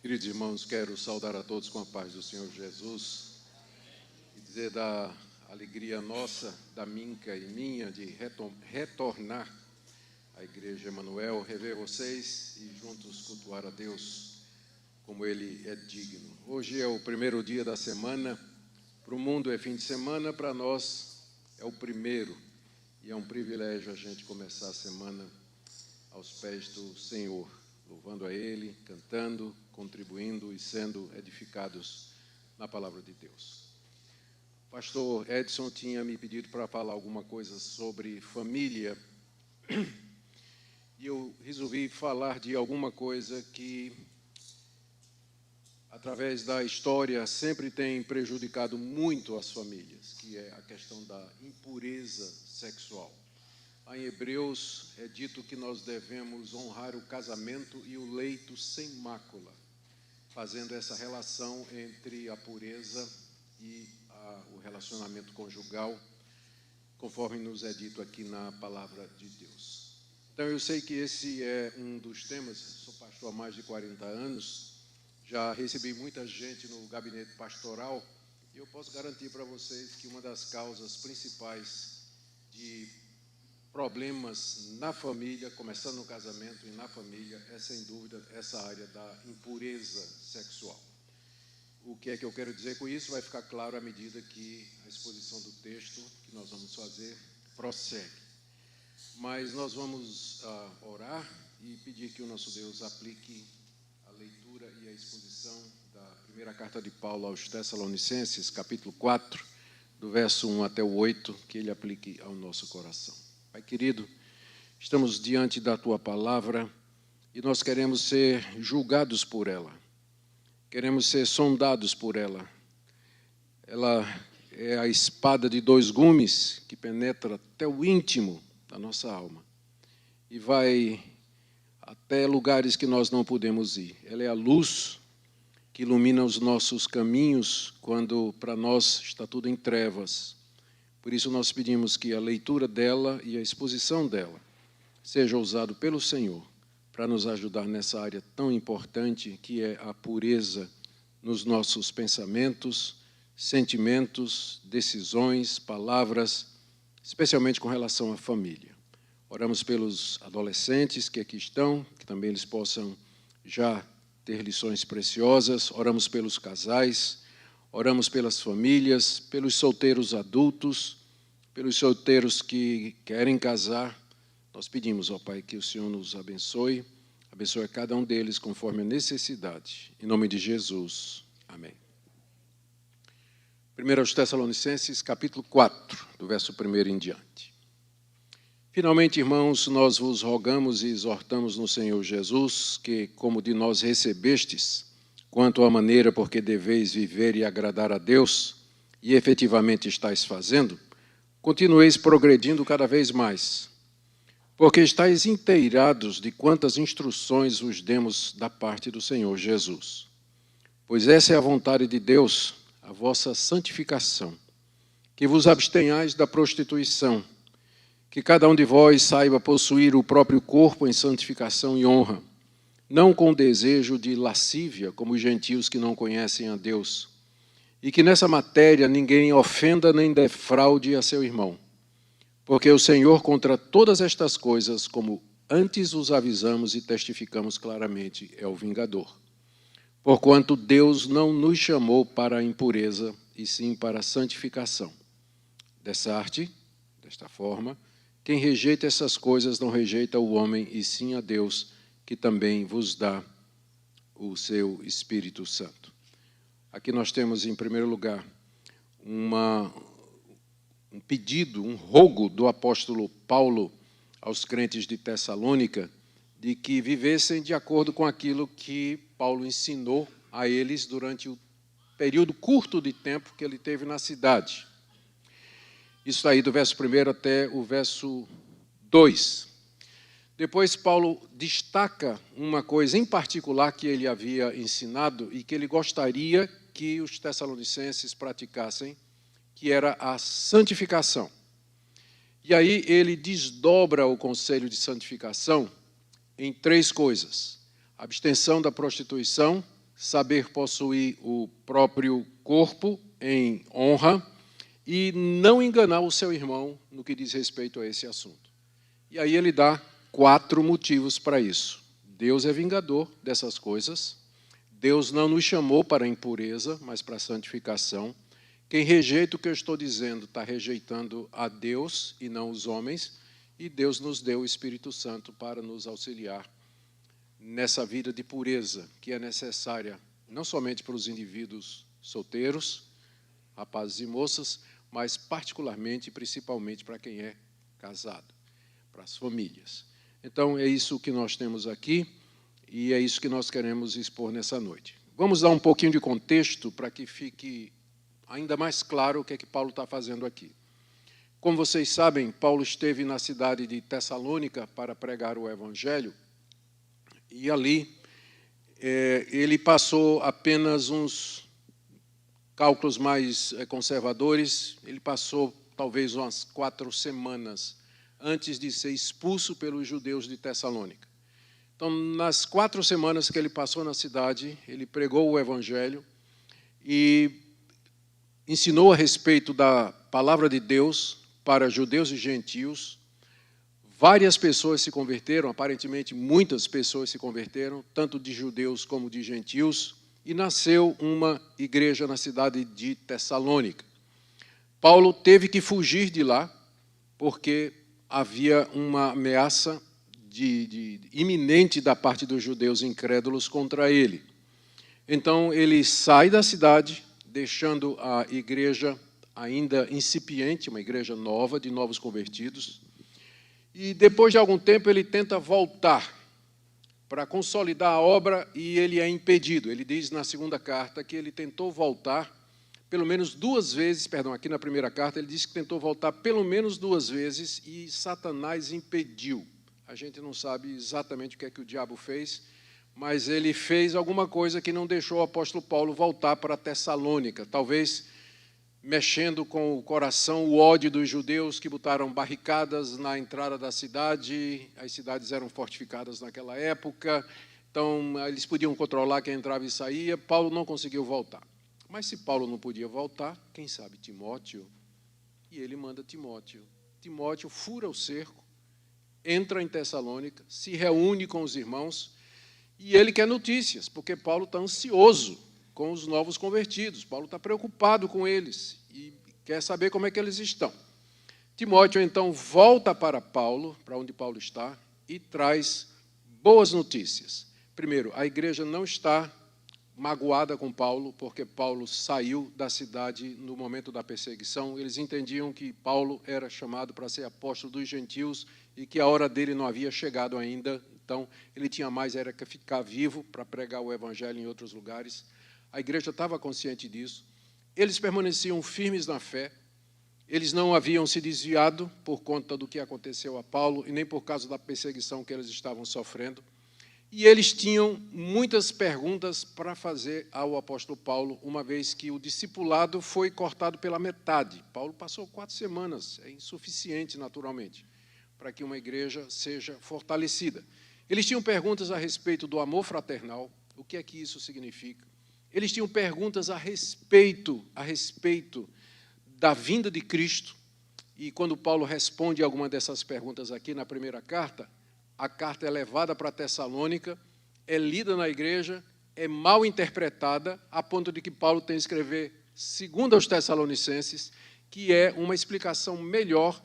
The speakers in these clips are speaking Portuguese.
Queridos irmãos, quero saudar a todos com a paz do Senhor Jesus e dizer da alegria nossa, da Minca e minha, de retornar à Igreja Emanuel, rever vocês e juntos cultuar a Deus como Ele é digno. Hoje é o primeiro dia da semana, para o mundo é fim de semana, para nós é o primeiro, e é um privilégio a gente começar a semana aos pés do Senhor, louvando a Ele, cantando, contribuindo e sendo edificados na palavra de Deus. O pastor Edson tinha me pedido para falar alguma coisa sobre família e eu resolvi falar de alguma coisa que, através da história, sempre tem prejudicado muito as famílias, que é a questão da impureza sexual. Em Hebreus é dito que nós devemos honrar o casamento e o leito sem mácula, fazendo essa relação entre a pureza e o relacionamento conjugal, conforme nos é dito aqui na palavra de Deus. Então eu sei que esse é um dos temas, sou pastor há mais de 40 anos, já recebi muita gente no gabinete pastoral e eu posso garantir para vocês que uma das causas principais de problemas na família, começando no casamento e na família, é sem dúvida essa área da impureza sexual. O que é que eu quero dizer com isso vai ficar claro à medida que a exposição do texto que nós vamos fazer prossegue. Mas nós vamos orar e pedir que o nosso Deus aplique a leitura e a exposição da primeira carta de Paulo aos Tessalonicenses, capítulo 4, do verso 1 até o 8, que ele aplique ao nosso coração. Pai querido, estamos diante da Tua palavra e nós queremos ser julgados por ela, queremos ser sondados por ela. Ela é a espada de dois gumes que penetra até o íntimo da nossa alma e vai até lugares que nós não podemos ir. Ela é a luz que ilumina os nossos caminhos quando para nós está tudo em trevas. Por isso nós pedimos que a leitura dela e a exposição dela seja usado pelo Senhor para nos ajudar nessa área tão importante que é a pureza nos nossos pensamentos, sentimentos, decisões, palavras, especialmente com relação à família. Oramos pelos adolescentes que aqui estão, que também eles possam já ter lições preciosas. Oramos pelos casais, oramos pelas famílias, pelos solteiros adultos, pelos solteiros que querem casar. Nós pedimos, ó Pai, que o Senhor nos abençoe, abençoe a cada um deles conforme a necessidade. Em nome de Jesus. Amém. 1 Tessalonicenses, capítulo 4, do verso 1 em diante. Finalmente, irmãos, nós vos rogamos e exortamos no Senhor Jesus que, como de nós recebestes, quanto à maneira por que deveis viver e agradar a Deus, e efetivamente estáis fazendo, continueis progredindo cada vez mais, porque estáis inteirados de quantas instruções vos demos da parte do Senhor Jesus. Pois essa é a vontade de Deus, a vossa santificação, que vos abstenhais da prostituição, que cada um de vós saiba possuir o próprio corpo em santificação e honra, não com desejo de lascívia, como os gentios que não conhecem a Deus, e que nessa matéria ninguém ofenda nem defraude a seu irmão, porque o Senhor contra todas estas coisas, como antes os avisamos e testificamos claramente, é o vingador. Porquanto Deus não nos chamou para a impureza, e sim para a santificação. Desta forma, quem rejeita essas coisas não rejeita o homem, e sim a Deus, que também vos dá o seu Espírito Santo. Aqui nós temos, em primeiro lugar, um pedido, um rogo do apóstolo Paulo aos crentes de Tessalônica de que vivessem de acordo com aquilo que Paulo ensinou a eles durante o período curto de tempo que ele teve na cidade. Isso aí do verso 1 até o verso 2. Depois Paulo destaca uma coisa em particular que ele havia ensinado e que ele gostaria que os tessalonicenses praticassem, que era a santificação. E aí ele desdobra o conselho de santificação em 3 coisas: abstenção da prostituição, saber possuir o próprio corpo em honra e não enganar o seu irmão no que diz respeito a esse assunto. E aí ele dá 4 motivos para isso. Deus é vingador dessas coisas. Deus não nos chamou para a impureza, mas para a santificação. Quem rejeita o que eu estou dizendo está rejeitando a Deus e não os homens. E Deus nos deu o Espírito Santo para nos auxiliar nessa vida de pureza que é necessária não somente para os indivíduos solteiros, rapazes e moças, mas particularmente e principalmente para quem é casado, para as famílias. Então, é isso que nós temos aqui e é isso que nós queremos expor nessa noite. Vamos dar um pouquinho de contexto para que fique ainda mais claro o que é que Paulo está fazendo aqui. Como vocês sabem, Paulo esteve na cidade de Tessalônica para pregar o Evangelho e ali ele passou apenas uns cálculos mais conservadores, ele passou talvez umas 4 semanas antes de ser expulso pelos judeus de Tessalônica. Então, nas 4 semanas que ele passou na cidade, ele pregou o Evangelho e ensinou a respeito da palavra de Deus para judeus e gentios. Várias pessoas se converteram, aparentemente muitas pessoas se converteram, tanto de judeus como de gentios, e nasceu uma igreja na cidade de Tessalônica. Paulo teve que fugir de lá, porque havia uma ameaça iminente da parte dos judeus incrédulos contra ele. Então, ele sai da cidade, deixando a igreja ainda incipiente, uma igreja nova, de novos convertidos, e depois de algum tempo ele tenta voltar para consolidar a obra e ele é impedido. Ele diz na segunda carta que ele tentou voltar pelo menos 2 vezes, perdão, aqui na primeira carta ele diz que tentou voltar pelo menos 2 vezes e Satanás impediu. A gente não sabe exatamente o que é que o diabo fez, mas ele fez alguma coisa que não deixou o apóstolo Paulo voltar para Tessalônica, talvez mexendo com o coração, o ódio dos judeus que botaram barricadas na entrada da cidade. As cidades eram fortificadas naquela época, então eles podiam controlar quem entrava e saía. Paulo não conseguiu voltar. Mas se Paulo não podia voltar, quem sabe Timóteo? E ele manda Timóteo. Timóteo fura o cerco, entra em Tessalônica, se reúne com os irmãos e ele quer notícias, porque Paulo está ansioso com os novos convertidos. Paulo está preocupado com eles e quer saber como é que eles estão. Timóteo, então, volta para Paulo, para onde Paulo está, e traz boas notícias. Primeiro, a igreja não está magoada com Paulo, porque Paulo saiu da cidade no momento da perseguição. Eles entendiam que Paulo era chamado para ser apóstolo dos gentios e que a hora dele não havia chegado ainda. Então, ele tinha mais era que ficar vivo para pregar o evangelho em outros lugares. A igreja estava consciente disso. Eles permaneciam firmes na fé. Eles não haviam se desviado por conta do que aconteceu a Paulo e nem por causa da perseguição que eles estavam sofrendo. E eles tinham muitas perguntas para fazer ao apóstolo Paulo, uma vez que o discipulado foi cortado pela metade. Paulo passou 4 semanas, é insuficiente, naturalmente, para que uma igreja seja fortalecida. Eles tinham perguntas a respeito do amor fraternal, o que é que isso significa. Eles tinham perguntas a respeito da vinda de Cristo, e quando Paulo responde alguma dessas perguntas aqui na primeira carta, a carta é levada para Tessalônica, é lida na igreja, é mal interpretada, a ponto de que Paulo tem que escrever 2 aos Tessalonicenses, que é uma explicação melhor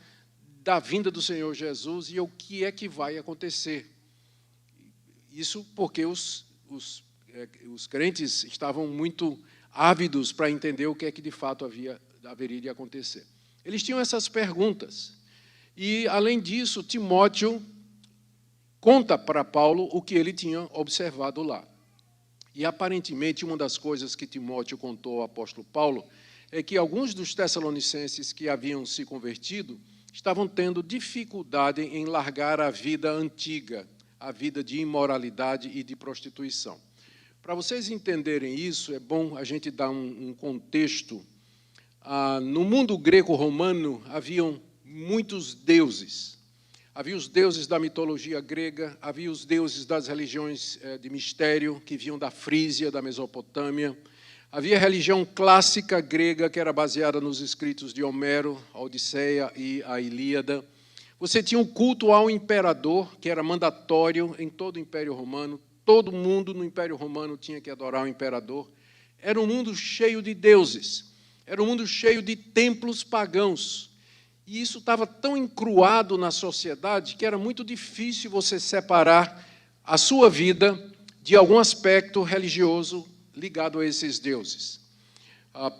da vinda do Senhor Jesus e o que é que vai acontecer. Isso porque os crentes estavam muito ávidos para entender o que é que de fato haveria de acontecer. Eles tinham essas perguntas. E, além disso, Timóteo conta para Paulo o que ele tinha observado lá. E, aparentemente, uma das coisas que Timóteo contou ao apóstolo Paulo é que alguns dos tessalonicenses que haviam se convertido estavam tendo dificuldade em largar a vida antiga, a vida de imoralidade e de prostituição. Para vocês entenderem isso, é bom a gente dar um contexto. No mundo greco-romano haviam muitos deuses. Havia os deuses da mitologia grega, havia os deuses das religiões de mistério, que vinham da Frísia, da Mesopotâmia. Havia a religião clássica grega, que era baseada nos escritos de Homero, a Odisseia e a Ilíada. Você tinha um culto ao imperador, que era mandatório em todo o Império Romano. Todo mundo no Império Romano tinha que adorar o imperador. Era um mundo cheio de deuses. Era um mundo cheio de templos pagãos. E isso estava tão encruado na sociedade que era muito difícil você separar a sua vida de algum aspecto religioso ligado a esses deuses.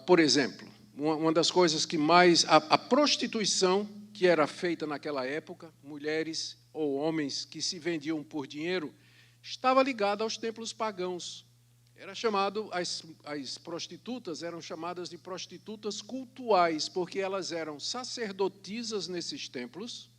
Por exemplo, uma das coisas que mais... A prostituição que era feita naquela época, mulheres ou homens que se vendiam por dinheiro, estava ligada aos templos pagãos. Era chamado, as prostitutas eram chamadas de prostitutas cultuais, porque elas eram sacerdotisas nesses templos,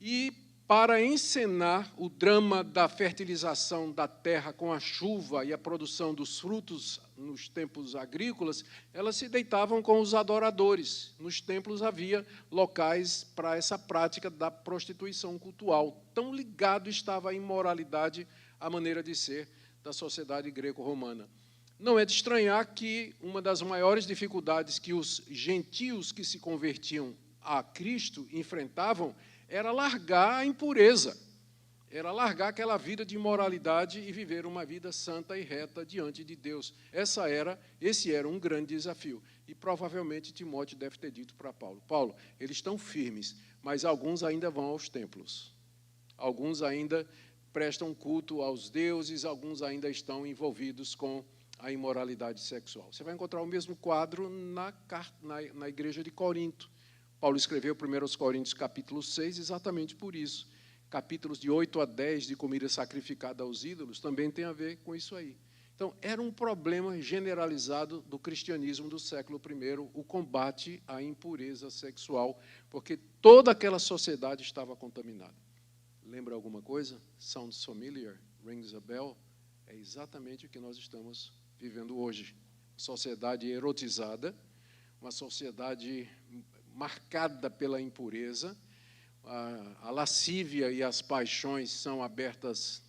e para encenar o drama da fertilização da terra com a chuva e a produção dos frutos nos tempos agrícolas, elas se deitavam com os adoradores. Nos templos havia locais para essa prática da prostituição cultual. Tão ligado estava a imoralidade à maneira de ser da sociedade greco-romana. Não é de estranhar que uma das maiores dificuldades que os gentios que se convertiam a Cristo enfrentavam era largar a impureza, era largar aquela vida de imoralidade e viver uma vida santa e reta diante de Deus. Esse era um grande desafio. E provavelmente Timóteo deve ter dito para Paulo: Paulo, eles estão firmes, mas alguns ainda vão aos templos. Alguns ainda prestam culto aos deuses, alguns ainda estão envolvidos com a imoralidade sexual. Você vai encontrar o mesmo quadro na igreja de Corinto. Paulo escreveu 1 Coríntios, capítulo 6, exatamente por isso. Capítulos de 8 a 10 de comida sacrificada aos ídolos também tem a ver com isso aí. Então, era um problema generalizado do cristianismo do século I, o combate à impureza sexual, porque toda aquela sociedade estava contaminada. Lembra alguma coisa? Sounds familiar? Rings a bell? É exatamente o que nós estamos vivendo hoje. Sociedade erotizada, uma sociedade marcada pela impureza, a lascívia e as paixões são abertas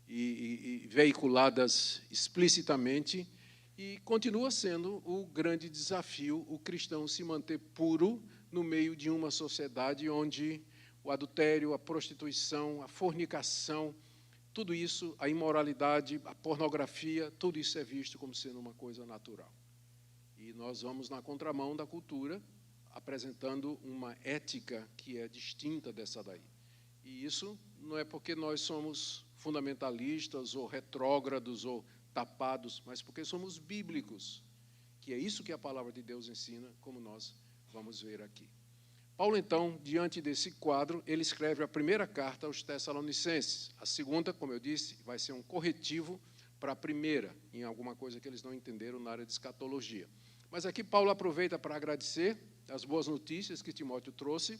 e veiculadas explicitamente, e continua sendo o grande desafio o cristão se manter puro no meio de uma sociedade onde o adultério, a prostituição, a fornicação, tudo isso, a imoralidade, a pornografia, tudo isso é visto como sendo uma coisa natural. E nós vamos na contramão da cultura, apresentando uma ética que é distinta dessa daí. E isso não é porque nós somos fundamentalistas ou retrógrados ou tapados, mas porque somos bíblicos, que é isso que a palavra de Deus ensina, como nós vamos ver aqui. Paulo, então, diante desse quadro, ele escreve a primeira carta aos Tessalonicenses. A segunda, como eu disse, vai ser um corretivo para a primeira, em alguma coisa que eles não entenderam na área de escatologia. Mas aqui Paulo aproveita para agradecer as boas notícias que Timóteo trouxe,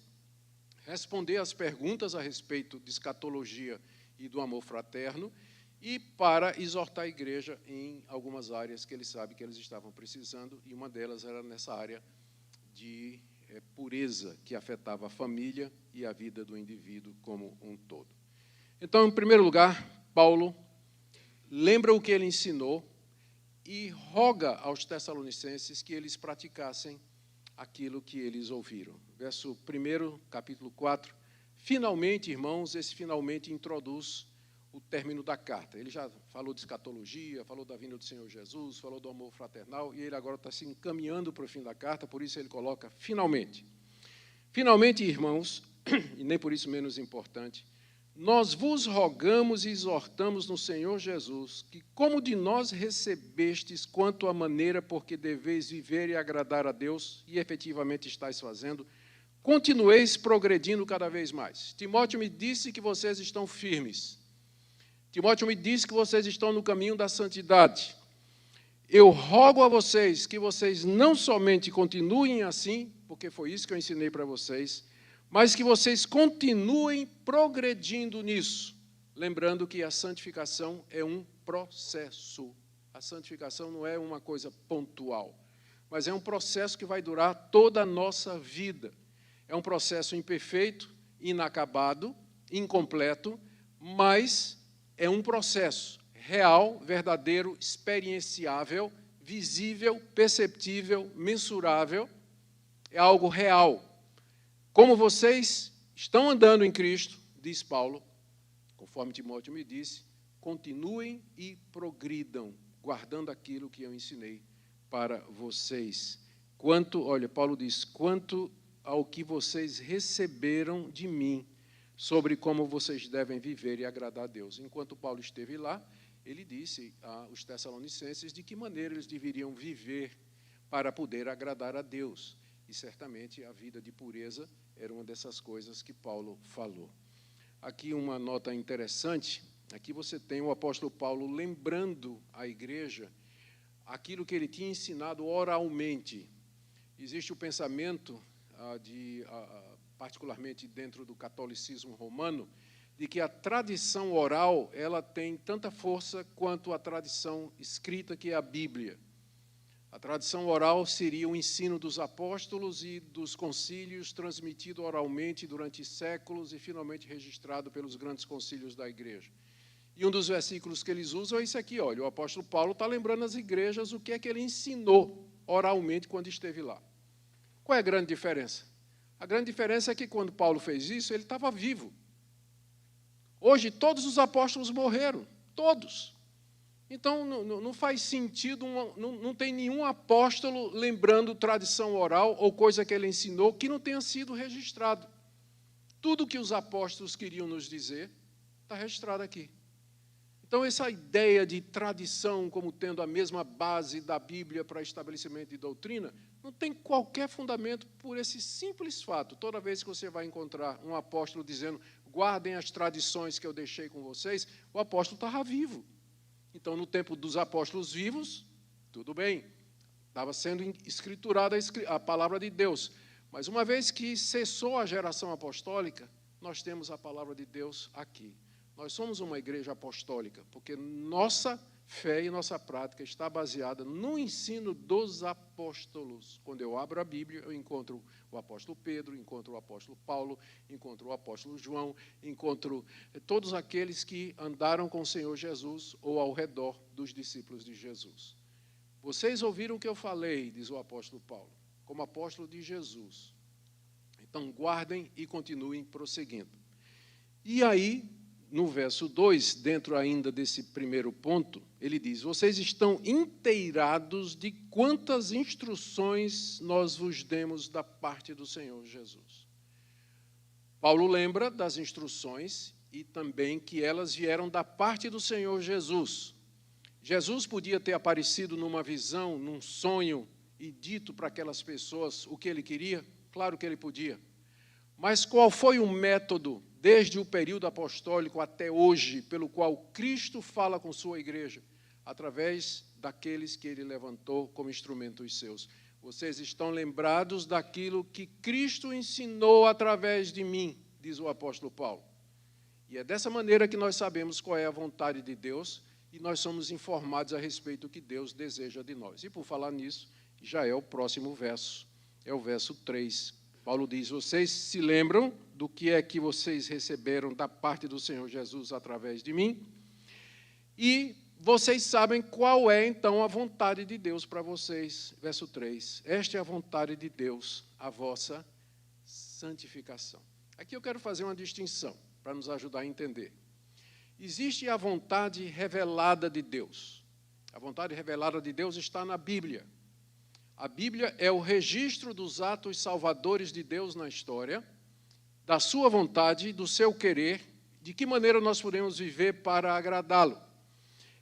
responder às perguntas a respeito de escatologia e do amor fraterno, e para exortar a igreja em algumas áreas que ele sabe que eles estavam precisando, e uma delas era nessa área de pureza, que afetava a família e a vida do indivíduo como um todo. Então, em primeiro lugar, Paulo lembra o que ele ensinou e roga aos Tessalonicenses que eles praticassem aquilo que eles ouviram. Verso 1, capítulo 4. Finalmente, irmãos, esse finalmente introduz o término da carta. Ele já falou de escatologia, falou da vinda do Senhor Jesus, falou do amor fraternal, e ele agora está se encaminhando para o fim da carta, por isso ele coloca finalmente. Finalmente, irmãos, e nem por isso menos importante, nós vos rogamos e exortamos no Senhor Jesus, que como de nós recebestes quanto à maneira por que deveis viver e agradar a Deus, e efetivamente estáis fazendo, continueis progredindo cada vez mais. Timóteo me disse que vocês estão firmes. Timóteo me disse que vocês estão no caminho da santidade. Eu rogo a vocês que vocês não somente continuem assim, porque foi isso que eu ensinei para vocês, mas que vocês continuem progredindo nisso, lembrando que a santificação é um processo. A santificação não é uma coisa pontual, mas é um processo que vai durar toda a nossa vida. É um processo imperfeito, inacabado, incompleto, mas é um processo real, verdadeiro, experienciável, visível, perceptível, mensurável, é algo real. Como vocês estão andando em Cristo, diz Paulo, conforme Timóteo me disse, continuem e progridam, guardando aquilo que eu ensinei para vocês. Paulo diz, quanto ao que vocês receberam de mim, sobre como vocês devem viver e agradar a Deus. Enquanto Paulo esteve lá, ele disse aos Tessalonicenses de que maneira eles deveriam viver para poder agradar a Deus. E certamente a vida de pureza era uma dessas coisas que Paulo falou. Aqui uma nota interessante, aqui você tem o apóstolo Paulo lembrando à igreja aquilo que ele tinha ensinado oralmente. Existe o pensamento, particularmente dentro do catolicismo romano, de que a tradição oral ela tem tanta força quanto a tradição escrita, que é a Bíblia. A tradição oral seria o ensino dos apóstolos e dos concílios, transmitido oralmente durante séculos e finalmente registrado pelos grandes concílios da igreja. E um dos versículos que eles usam é isso aqui, olha, o apóstolo Paulo está lembrando às igrejas o que é que ele ensinou oralmente quando esteve lá. Qual é a grande diferença? A grande diferença é que quando Paulo fez isso, ele estava vivo. Hoje, todos os apóstolos morreram, todos. Então, não faz sentido, não tem nenhum apóstolo lembrando tradição oral ou coisa que ele ensinou que não tenha sido registrado. Tudo que os apóstolos queriam nos dizer está registrado aqui. Então, essa ideia de tradição como tendo a mesma base da Bíblia para estabelecimento de doutrina, não tem qualquer fundamento por esse simples fato. Toda vez que você vai encontrar um apóstolo dizendo, guardem as tradições que eu deixei com vocês, o apóstolo estava vivo. Então, no tempo dos apóstolos vivos, tudo bem, estava sendo escriturada a palavra de Deus. Mas uma vez que cessou a geração apostólica, nós temos a palavra de Deus aqui. Nós somos uma igreja apostólica, porque nossa fé e nossa prática está baseada no ensino dos apóstolos. Quando eu abro a Bíblia, eu encontro o apóstolo Pedro, encontro o apóstolo Paulo, encontro o apóstolo João, encontro todos aqueles que andaram com o Senhor Jesus ou ao redor dos discípulos de Jesus. Vocês ouviram o que eu falei, diz o apóstolo Paulo, como apóstolo de Jesus. Então, guardem e continuem prosseguindo. E aí, no verso 2, dentro ainda desse primeiro ponto, ele diz, vocês estão inteirados de quantas instruções nós vos demos da parte do Senhor Jesus. Paulo lembra das instruções e também que elas vieram da parte do Senhor Jesus. Jesus podia ter aparecido numa visão, num sonho, e dito para aquelas pessoas o que ele queria? Claro que ele podia. Mas qual foi o método, desde o período apostólico até hoje, pelo qual Cristo fala com sua igreja? Através daqueles que ele levantou como instrumentos seus. Vocês estão lembrados daquilo que Cristo ensinou através de mim, diz o apóstolo Paulo. E é dessa maneira que nós sabemos qual é a vontade de Deus e nós somos informados a respeito do que Deus deseja de nós. E por falar nisso, já é o próximo verso, é o verso 3. Paulo diz, vocês se lembram do que é que vocês receberam da parte do Senhor Jesus através de mim? E vocês sabem qual é, então, a vontade de Deus para vocês. Verso 3. Esta é a vontade de Deus, a vossa santificação. Aqui eu quero fazer uma distinção, para nos ajudar a entender. Existe a vontade revelada de Deus. A vontade revelada de Deus está na Bíblia. A Bíblia é o registro dos atos salvadores de Deus na história, da sua vontade, do seu querer, de que maneira nós podemos viver para agradá-lo.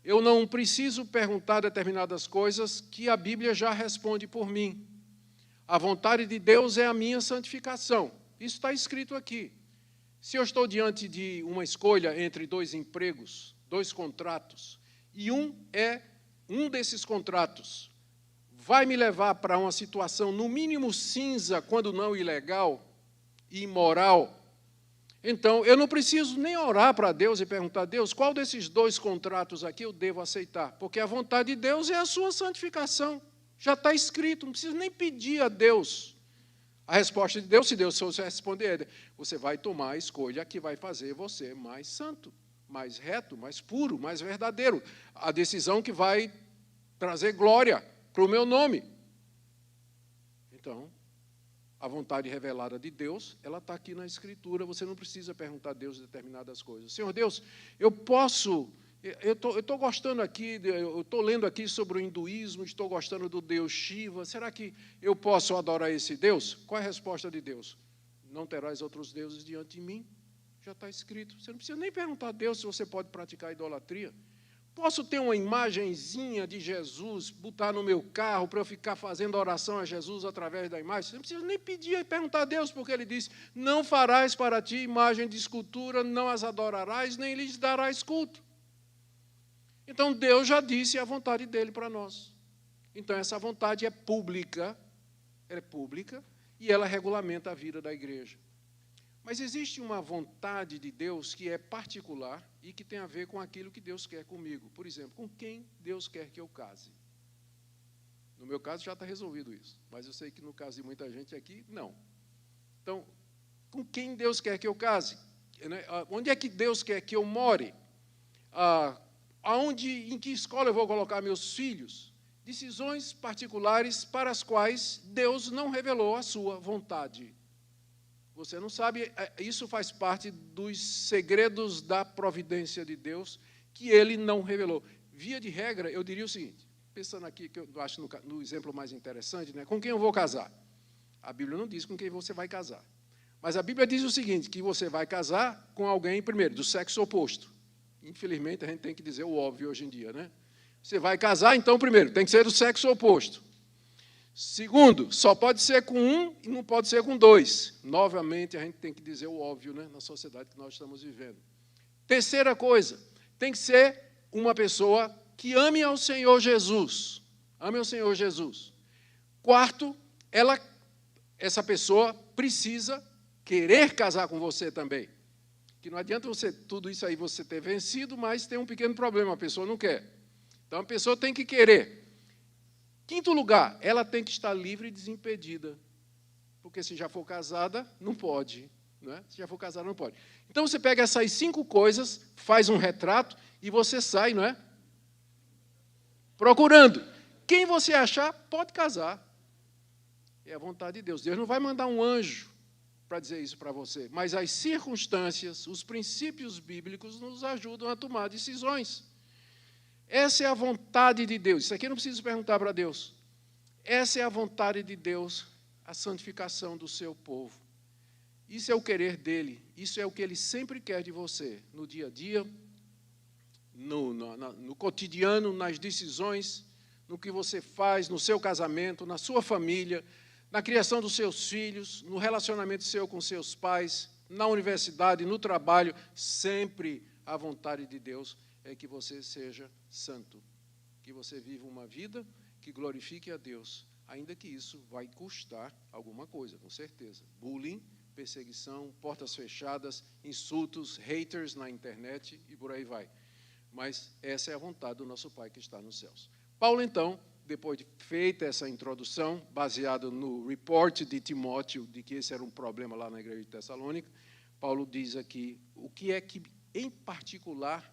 Eu não preciso perguntar determinadas coisas que a Bíblia já responde por mim. A vontade de Deus é a minha santificação. Isso está escrito aqui. Se eu estou diante de uma escolha entre dois empregos, dois contratos, e um desses contratos vai me levar para uma situação, no mínimo cinza, quando não ilegal e imoral, então eu não preciso nem orar para Deus e perguntar, Deus, qual desses dois contratos aqui eu devo aceitar? Porque a vontade de Deus é a sua santificação. Já está escrito, não preciso nem pedir a Deus A resposta de Deus, se Deus fosse responder, você vai tomar a escolha que vai fazer você mais santo, mais reto, mais puro, mais verdadeiro. A decisão que vai trazer glória para o meu nome. Então, a vontade revelada de Deus, ela está aqui na Escritura, você não precisa perguntar a Deus determinadas coisas. Senhor Deus, eu estou gostando aqui, eu estou lendo aqui sobre o hinduísmo, estou gostando do Deus Shiva, será que eu posso adorar esse Deus? Qual é a resposta de Deus? Não terás outros deuses diante de mim, já está escrito. Você não precisa nem perguntar a Deus se você pode praticar idolatria. Posso ter uma imagenzinha de Jesus, botar no meu carro para eu ficar fazendo oração a Jesus através da imagem? Você não precisa nem pedir e perguntar a Deus, porque Ele diz, não farás para ti imagem de escultura, não as adorarás, nem lhes darás culto. Então, Deus já disse a vontade dEle para nós. Então, essa vontade é pública, e ela regulamenta a vida da igreja. Mas existe uma vontade de Deus que é particular e que tem a ver com aquilo que Deus quer comigo. Por exemplo, com quem Deus quer que eu case. No meu caso já está resolvido isso, mas eu sei que no caso de muita gente aqui, não. Então, com quem Deus quer que eu case? Onde é que Deus quer que eu more? Em que escola eu vou colocar meus filhos? Decisões particulares para as quais Deus não revelou a sua vontade. Você não sabe, isso faz parte dos segredos da providência de Deus, que Ele não revelou. Via de regra, eu diria o seguinte, pensando aqui, que eu acho no exemplo mais interessante, né? Com quem eu vou casar? A Bíblia não diz com quem você vai casar. Mas a Bíblia diz o seguinte, que você vai casar com alguém, primeiro, do sexo oposto. Infelizmente, a gente tem que dizer o óbvio hoje em dia, né? Você vai casar, então, primeiro, tem que ser do sexo oposto. Segundo, só pode ser com um e não pode ser com dois. Novamente, a gente tem que dizer o óbvio, né, na sociedade que nós estamos vivendo. Terceira coisa, tem que ser uma pessoa que ame ao Senhor Jesus. Ame ao Senhor Jesus. Quarto, essa pessoa precisa querer casar com você também. Que não adianta tudo isso aí você ter vencido, mas tem um pequeno problema, a pessoa não quer. Então, a pessoa tem que querer. Quinto lugar, ela tem que estar livre e desimpedida. Porque se já for casada, não pode. Não é? Se já for casada, não pode. Então, você pega essas 5 coisas, faz um retrato e você sai, não é? Procurando. Quem você achar, pode casar. É a vontade de Deus. Deus não vai mandar um anjo para dizer isso para você. Mas as circunstâncias, os princípios bíblicos nos ajudam a tomar decisões. Essa é a vontade de Deus. Isso aqui eu não preciso perguntar para Deus. Essa é a vontade de Deus, a santificação do seu povo. Isso é o querer dele. Isso é o que ele sempre quer de você, no dia a dia, no cotidiano, nas decisões, no que você faz, no seu casamento, na sua família, na criação dos seus filhos, no relacionamento seu com seus pais, na universidade, no trabalho. Sempre a vontade de Deus é que você seja santo, que você viva uma vida que glorifique a Deus, ainda que isso vai custar alguma coisa, com certeza. Bullying, perseguição, portas fechadas, insultos, haters na internet e por aí vai. Mas essa é a vontade do nosso Pai que está nos céus. Paulo, então, depois de feita essa introdução, baseado no report de Timóteo, de que esse era um problema lá na igreja de Tessalônica, Paulo diz aqui o que é que, em particular,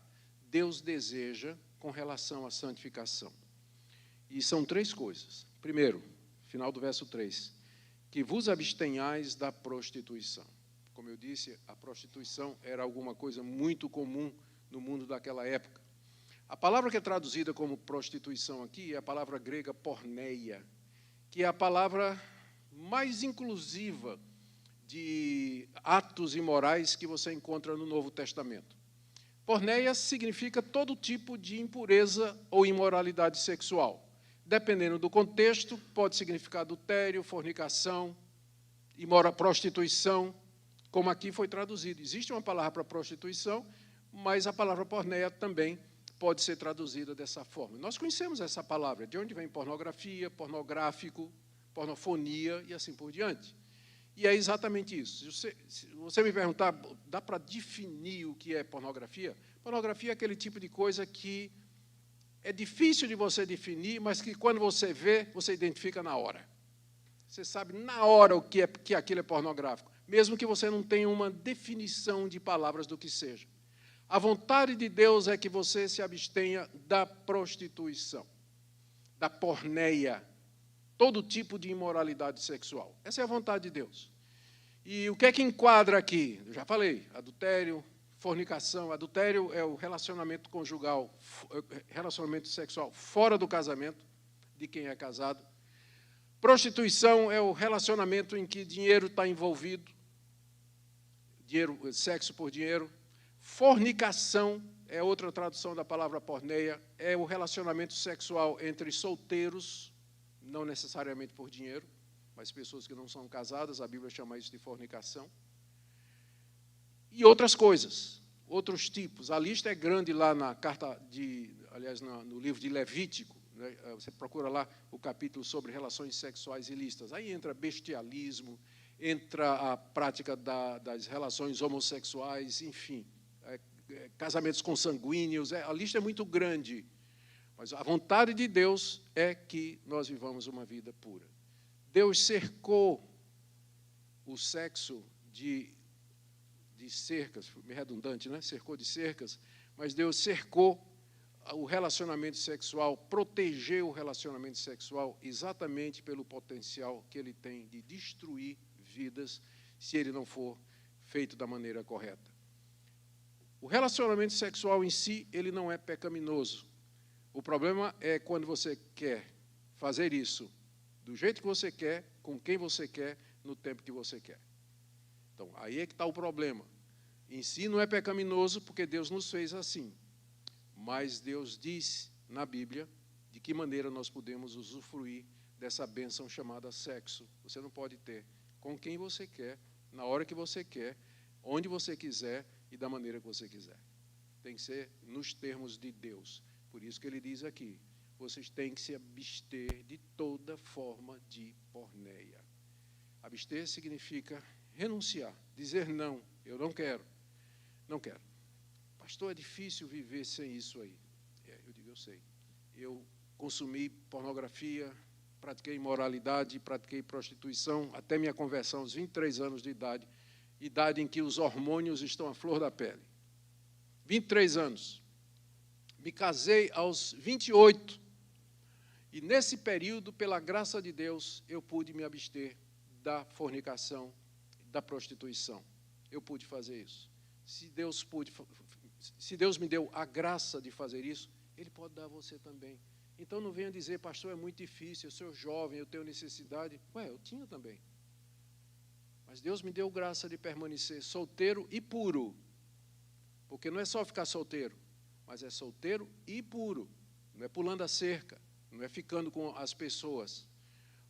Deus deseja com relação à santificação. E são 3 coisas. Primeiro, final do verso 3, que vos abstenhais da prostituição. Como eu disse, a prostituição era alguma coisa muito comum no mundo daquela época. A palavra que é traduzida como prostituição aqui é a palavra grega porneia, que é a palavra mais inclusiva de atos imorais que você encontra no Novo Testamento. Porneia significa todo tipo de impureza ou imoralidade sexual. Dependendo do contexto, pode significar adultério, fornicação, prostituição, como aqui foi traduzido. Existe uma palavra para prostituição, mas a palavra porneia também pode ser traduzida dessa forma. Nós conhecemos essa palavra, de onde vem pornografia, pornográfico, pornofonia e assim por diante. E é exatamente isso. Se você me perguntar, dá para definir o que é pornografia? Pornografia é aquele tipo de coisa que é difícil de você definir, mas que quando você vê, você identifica na hora. Você sabe na hora o que aquilo é pornográfico, mesmo que você não tenha uma definição de palavras do que seja. A vontade de Deus é que você se abstenha da prostituição, da porneia, todo tipo de imoralidade sexual. Essa é a vontade de Deus. E o que é que enquadra aqui? Eu já falei, adultério, fornicação. Adultério é o relacionamento conjugal, relacionamento sexual fora do casamento, de quem é casado. Prostituição é o relacionamento em que dinheiro está envolvido, sexo por dinheiro. Fornicação é outra tradução da palavra porneia, é o relacionamento sexual entre solteiros, não necessariamente por dinheiro, mas pessoas que não são casadas, a Bíblia chama isso de fornicação. E outras coisas, outros tipos. A lista é grande lá na carta no livro de Levítico, né? Você procura lá o capítulo sobre relações sexuais ilícitas. Aí entra bestialismo, entra a prática das relações homossexuais, enfim, casamentos consanguíneos. A lista é muito grande, mas a vontade de Deus é que nós vivamos uma vida pura. Deus cercou o sexo de cercas, meio redundante, né? Cercou de cercas, mas Deus cercou o relacionamento sexual, protegeu o relacionamento sexual exatamente pelo potencial que ele tem de destruir vidas se ele não for feito da maneira correta. O relacionamento sexual em si, ele não é pecaminoso. O problema é quando você quer fazer isso do jeito que você quer, com quem você quer, no tempo que você quer. Então, aí é que está o problema. Em si não é pecaminoso porque Deus nos fez assim. Mas Deus diz na Bíblia de que maneira nós podemos usufruir dessa bênção chamada sexo. Você não pode ter com quem você quer, na hora que você quer, onde você quiser e da maneira que você quiser. Tem que ser nos termos de Deus. Por isso que ele diz aqui, vocês têm que se abster de toda forma de porneia. Abster significa renunciar, dizer não, eu não quero, não quero. Pastor, é difícil viver sem isso aí. Eu digo, eu sei. Eu consumi pornografia, pratiquei imoralidade, pratiquei prostituição, até minha conversão aos 23 anos de idade, idade em que os hormônios estão à flor da pele. 23 anos. Me casei aos 28. E nesse período, pela graça de Deus, eu pude me abster da fornicação, da prostituição. Eu pude fazer isso. Se Deus me deu a graça de fazer isso, Ele pode dar a você também. Então não venha dizer, pastor, é muito difícil, eu sou jovem, eu tenho necessidade. Ué, eu tinha também. Mas Deus me deu graça de permanecer solteiro e puro. Porque não é só ficar solteiro, mas é solteiro e puro. Não é pulando a cerca, não é ficando com as pessoas,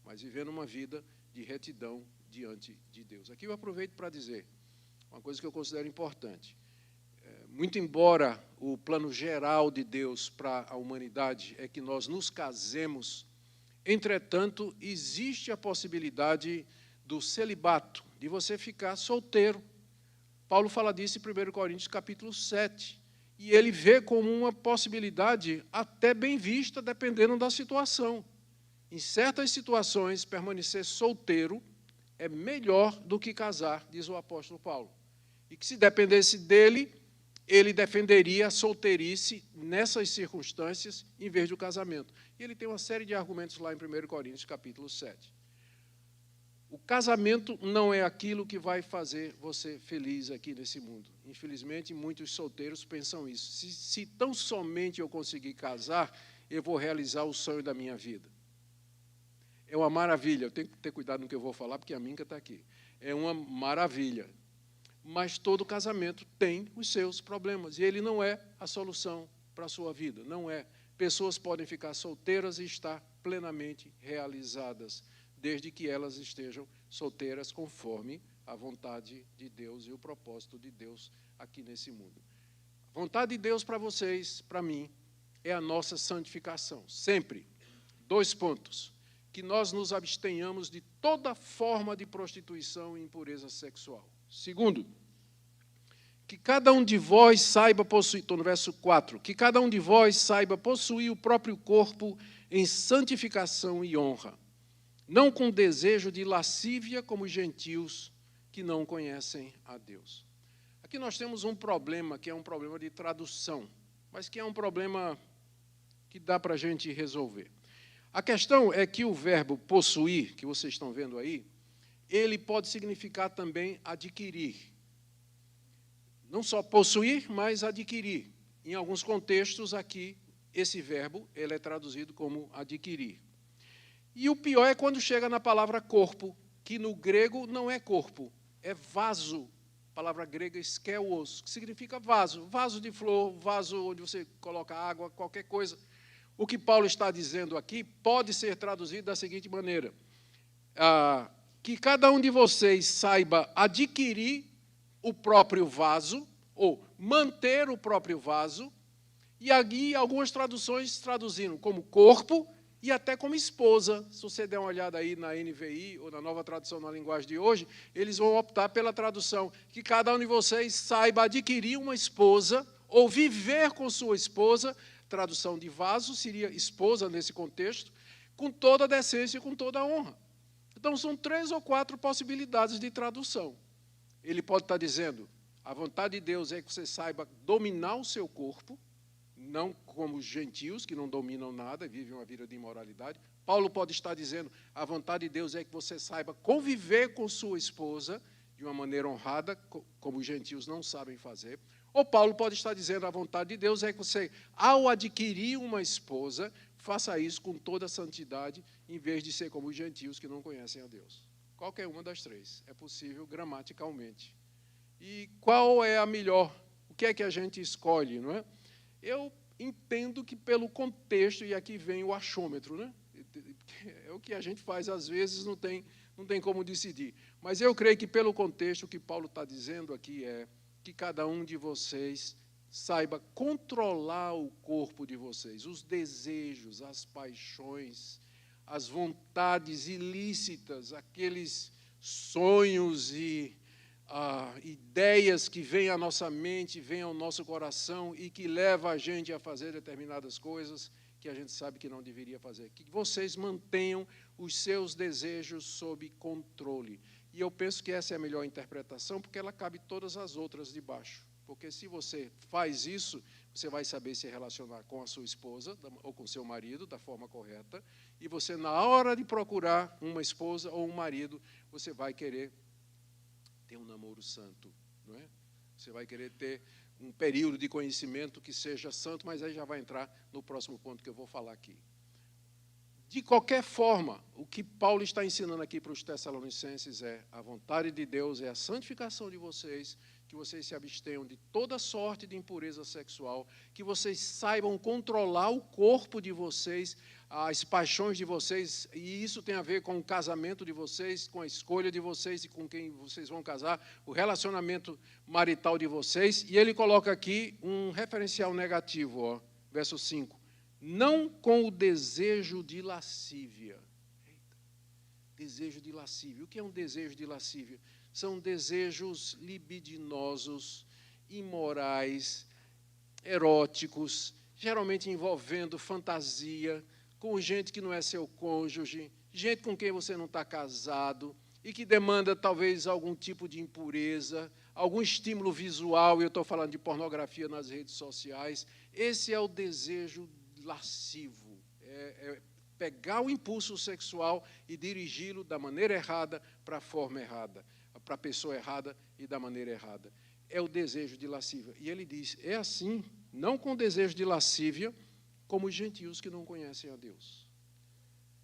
mas vivendo uma vida de retidão diante de Deus. Aqui eu aproveito para dizer uma coisa que eu considero importante. Muito embora o plano geral de Deus para a humanidade é que nós nos casemos, entretanto, existe a possibilidade do celibato, de você ficar solteiro. Paulo fala disso em 1 Coríntios capítulo 7. E ele vê como uma possibilidade até bem vista, dependendo da situação. Em certas situações, permanecer solteiro é melhor do que casar, diz o apóstolo Paulo. E que se dependesse dele, ele defenderia a solteirice nessas circunstâncias, em vez do casamento. E ele tem uma série de argumentos lá em 1 Coríntios capítulo 7. O casamento não é aquilo que vai fazer você feliz aqui nesse mundo. Infelizmente, muitos solteiros pensam isso. Se tão somente eu conseguir casar, eu vou realizar o sonho da minha vida. É uma maravilha. Eu tenho que ter cuidado no que eu vou falar, porque a Minca está aqui. É uma maravilha. Mas todo casamento tem os seus problemas. E ele não é a solução para a sua vida. Não é. Pessoas podem ficar solteiras e estar plenamente realizadas, desde que elas estejam solteiras conforme a vontade de Deus e o propósito de Deus aqui nesse mundo. A vontade de Deus para vocês, para mim, é a nossa santificação. Sempre. 2 pontos. Que nós nos abstenhamos de toda forma de prostituição e impureza sexual. 2, que cada um de vós saiba possuir, estou no verso 4, que cada um de vós saiba possuir o próprio corpo em santificação e honra, não com desejo de lascívia como os gentios que não conhecem a Deus. Aqui nós temos um problema, que é um problema de tradução, mas que é um problema que dá para a gente resolver. A questão é que o verbo possuir, que vocês estão vendo aí, ele pode significar também adquirir. Não só possuir, mas adquirir. Em alguns contextos aqui, esse verbo ele é traduzido como adquirir. E o pior é quando chega na palavra corpo, que no grego não é corpo, é vaso. A palavra grega skelos, que significa vaso. Vaso de flor, vaso onde você coloca água, qualquer coisa. O que Paulo está dizendo aqui pode ser traduzido da seguinte maneira. Que cada um de vocês saiba adquirir o próprio vaso, ou manter o próprio vaso, e aqui algumas traduções traduzindo como corpo e até como esposa. Se você der uma olhada aí na NVI, ou na nova tradução na linguagem de hoje, eles vão optar pela tradução que cada um de vocês saiba adquirir uma esposa, ou viver com sua esposa. Tradução de vaso seria esposa nesse contexto, com toda a decência e com toda a honra. Então, são 3 ou 4 possibilidades de tradução. Ele pode estar dizendo, a vontade de Deus é que você saiba dominar o seu corpo, não como os gentios, que não dominam nada e vivem uma vida de imoralidade. Paulo pode estar dizendo, a vontade de Deus é que você saiba conviver com sua esposa de uma maneira honrada, como os gentios não sabem fazer. Ou Paulo pode estar dizendo, a vontade de Deus é que você, ao adquirir uma esposa, faça isso com toda a santidade, em vez de ser como os gentios que não conhecem a Deus. Qualquer uma das 3 é possível gramaticalmente. E qual é a melhor? O que é que a gente escolhe, não é? Eu entendo que pelo contexto, e aqui vem o achômetro, né? É o que a gente faz às vezes, não tem como decidir. Mas eu creio que pelo contexto, o que Paulo está dizendo aqui é que cada um de vocês saiba controlar o corpo de vocês, os desejos, as paixões, as vontades ilícitas, aqueles sonhos e ideias que vêm à nossa mente, vêm ao nosso coração e que levam a gente a fazer determinadas coisas que a gente sabe que não deveria fazer. Que vocês mantenham os seus desejos sob controle. E eu penso que essa é a melhor interpretação, porque ela cabe todas as outras de baixo. Porque se você faz isso, você vai saber se relacionar com a sua esposa ou com o seu marido da forma correta, e você, na hora de procurar uma esposa ou um marido, você vai querer ter um namoro santo, não é? Você vai querer ter um período de conhecimento que seja santo, mas aí já vai entrar no próximo ponto que eu vou falar aqui. De qualquer forma, o que Paulo está ensinando aqui para os Tessalonicenses é a vontade de Deus, é a santificação de vocês, que vocês se abstenham de toda sorte de impureza sexual, que vocês saibam controlar o corpo de vocês, as paixões de vocês, e isso tem a ver com o casamento de vocês, com a escolha de vocês e com quem vocês vão casar, o relacionamento marital de vocês. E ele coloca aqui um referencial negativo, ó, verso 5. Não com o desejo de lascívia. Eita, desejo de lascívia. O que é um desejo de lascívia? São desejos libidinosos, imorais, eróticos, geralmente envolvendo fantasia, com gente que não é seu cônjuge, gente com quem você não está casado e que demanda talvez algum tipo de impureza, algum estímulo visual, eu estou falando de pornografia nas redes sociais. Esse é o desejo lascivo, é pegar o impulso sexual e dirigi-lo da maneira errada para a forma errada, para a pessoa errada e da maneira errada. É o desejo de lascívia. E ele diz, é assim, não com desejo de lascívia, como os gentios que não conhecem a Deus.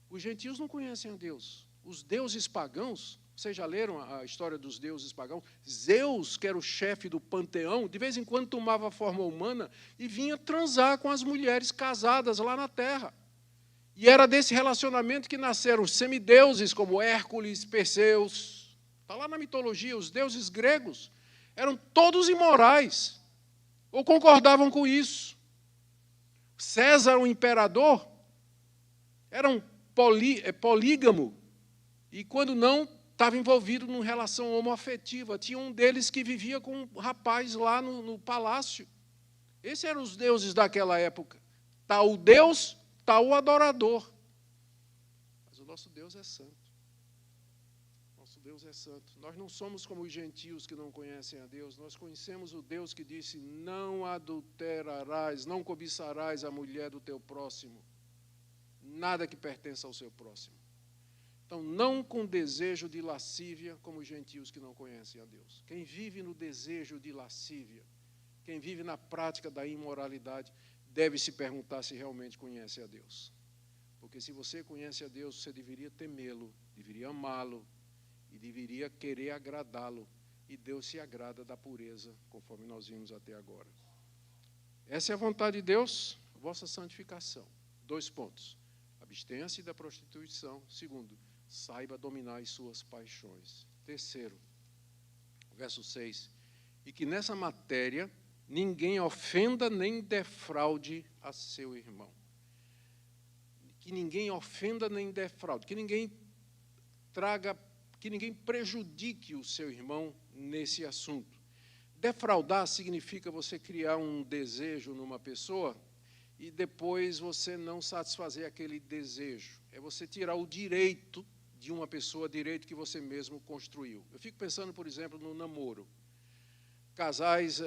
Os gentios não conhecem a Deus. Os deuses pagãos, vocês já leram a história dos deuses pagãos? Zeus, que era o chefe do panteão, de vez em quando tomava a forma humana e vinha transar com as mulheres casadas lá na terra. E era desse relacionamento que nasceram os semideuses, como Hércules, Perseus. Está lá na mitologia, os deuses gregos eram todos imorais, ou concordavam com isso. César, o imperador, era um polígamo, e quando não, estava envolvido numa relação homoafetiva. Tinha um deles que vivia com um rapaz lá no palácio. Esses eram os deuses daquela época. Tal o Deus, tal o adorador. Mas o nosso Deus é santo. Nosso Deus é santo. Nós não somos como os gentios que não conhecem a Deus. Nós conhecemos o Deus que disse: não adulterarás, não cobiçarás a mulher do teu próximo. Nada que pertença ao seu próximo. Então, não com desejo de lascívia, como os gentios que não conhecem a Deus. Quem vive no desejo de lascívia, quem vive na prática da imoralidade, deve se perguntar se realmente conhece a Deus. Porque se você conhece a Deus, você deveria temê-lo, deveria amá-lo, e deveria querer agradá-lo. E Deus se agrada da pureza, conforme nós vimos até agora. Essa é a vontade de Deus, vossa santificação. 2 pontos. Abstenha-se da prostituição. 2, saiba dominar as suas paixões. 3, verso 6. E que nessa matéria ninguém ofenda nem defraude a seu irmão. Que ninguém ofenda nem defraude. Que ninguém prejudique o seu irmão nesse assunto. Defraudar significa você criar um desejo numa pessoa e depois você não satisfazer aquele desejo. É você tirar o direito de uma pessoa, direito que você mesmo construiu. Eu fico pensando, por exemplo, no namoro. Casais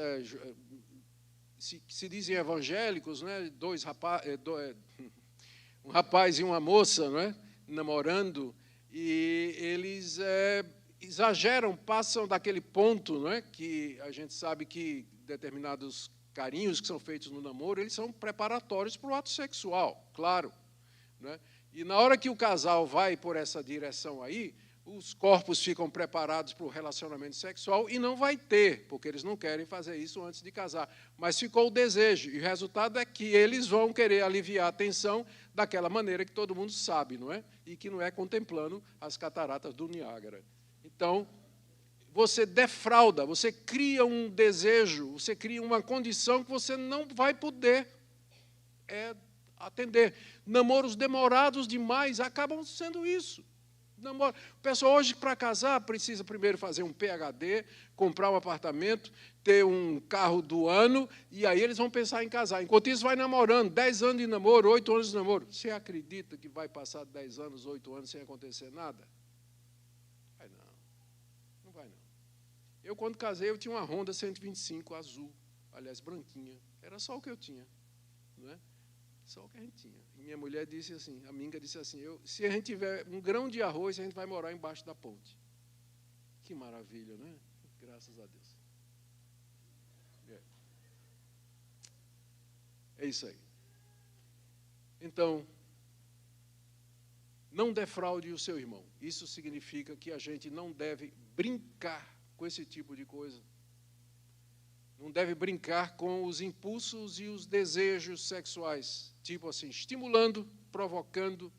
se dizem evangélicos, né? Um rapaz e uma moça, não é? Namorando, e eles exageram, passam daquele ponto, não é? Que a gente sabe que determinados carinhos que são feitos no namoro, eles são preparatórios para o ato sexual, claro, né? E na hora que o casal vai por essa direção aí, os corpos ficam preparados para o relacionamento sexual e não vai ter, porque eles não querem fazer isso antes de casar. Mas ficou o desejo, e o resultado é que eles vão querer aliviar a tensão daquela maneira que todo mundo sabe, não é? E que não é contemplando as cataratas do Niágara. Então, você defrauda, você cria um desejo, você cria uma condição que você não vai poder atender. Namoros demorados demais acabam sendo isso. O pessoal hoje, para casar, precisa primeiro fazer um PhD, comprar um apartamento, ter um carro do ano, e aí eles vão pensar em casar. Enquanto isso, vai namorando, 10 anos de namoro, 8 anos de namoro. Você acredita que vai passar 10 anos, 8 anos sem acontecer nada? Vai não. Não vai não. Eu, quando casei, eu tinha uma Honda 125 azul, aliás, branquinha. Era só o que eu tinha, não é? Só o que a gente tinha. E minha mulher disse assim, a Minga disse assim, se a gente tiver um grão de arroz, a gente vai morar embaixo da ponte. Que maravilha, né? Graças a Deus. É isso aí. Então, não defraude o seu irmão. Isso significa que a gente não deve brincar com esse tipo de coisa. Não deve brincar com os impulsos e os desejos sexuais, tipo assim, estimulando, provocando.